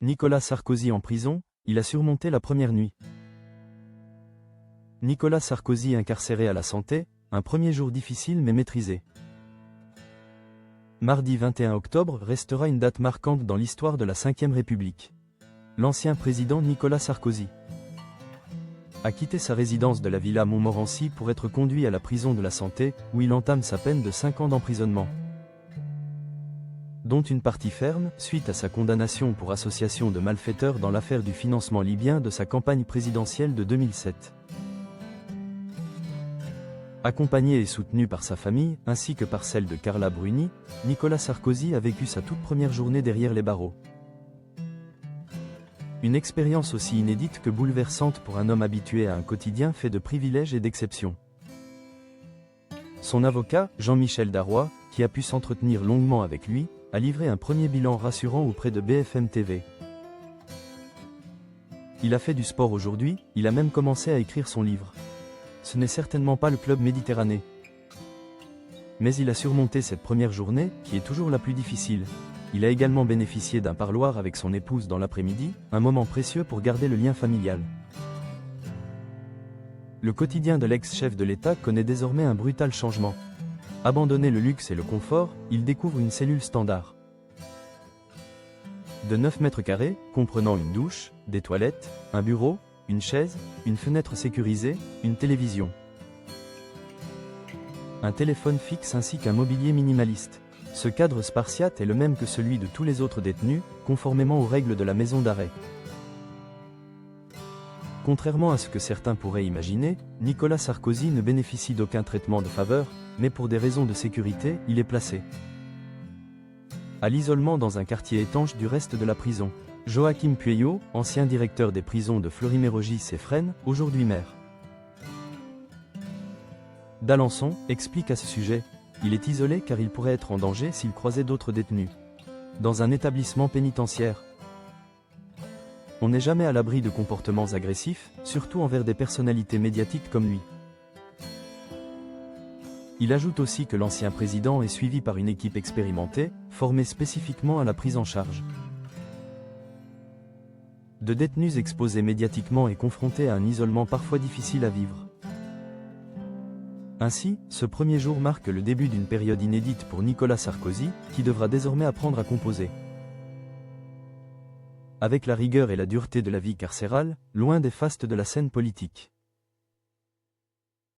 Nicolas Sarkozy en prison, il a surmonté la première nuit. Nicolas Sarkozy incarcéré à la Santé, un premier jour difficile mais maîtrisé. Mardi 21 octobre restera une date marquante dans l'histoire de la Ve République. L'ancien président Nicolas Sarkozy a quitté sa résidence de la Villa Montmorency pour être conduit à la prison de la Santé, où il entame sa peine de 5 ans d'emprisonnement, dont une partie ferme, suite à sa condamnation pour association de malfaiteurs dans l'affaire du financement libyen de sa campagne présidentielle de 2007. Accompagné et soutenu par sa famille, ainsi que par celle de Carla Bruni, Nicolas Sarkozy a vécu sa toute première journée derrière les barreaux. Une expérience aussi inédite que bouleversante pour un homme habitué à un quotidien fait de privilèges et d'exceptions. Son avocat, Jean-Michel Darrois, qui a pu s'entretenir longuement avec lui, a livré un premier bilan rassurant auprès de BFM TV. Il a fait du sport aujourd'hui, il a même commencé à écrire son livre. Ce n'est certainement pas le club Méditerranée. Mais il a surmonté cette première journée, qui est toujours la plus difficile. Il a également bénéficié d'un parloir avec son épouse dans l'après-midi, un moment précieux pour garder le lien familial. Le quotidien de l'ex-chef de l'État connaît désormais un brutal changement. Abandonné le luxe et le confort, il découvre une cellule standard de 9 mètres carrés, comprenant une douche, des toilettes, un bureau, une chaise, une fenêtre sécurisée, une télévision, un téléphone fixe ainsi qu'un mobilier minimaliste. Ce cadre spartiate est le même que celui de tous les autres détenus, conformément aux règles de la maison d'arrêt. Contrairement à ce que certains pourraient imaginer, Nicolas Sarkozy ne bénéficie d'aucun traitement de faveur, mais pour des raisons de sécurité, il est placé à l'isolement dans un quartier étanche du reste de la prison. Joachim Pueyo, ancien directeur des prisons de Fleury-Mérogis et Fresnes, aujourd'hui maire d'Alençon, explique à ce sujet: il est isolé car il pourrait être en danger s'il croisait d'autres détenus dans un établissement pénitentiaire. On n'est jamais à l'abri de comportements agressifs, surtout envers des personnalités médiatiques comme lui. Il ajoute aussi que l'ancien président est suivi par une équipe expérimentée, formée spécifiquement à la prise en charge de détenus exposés médiatiquement et confrontés à un isolement parfois difficile à vivre. Ainsi, ce premier jour marque le début d'une période inédite pour Nicolas Sarkozy, qui devra désormais apprendre à composer avec la rigueur et la dureté de la vie carcérale, loin des fastes de la scène politique.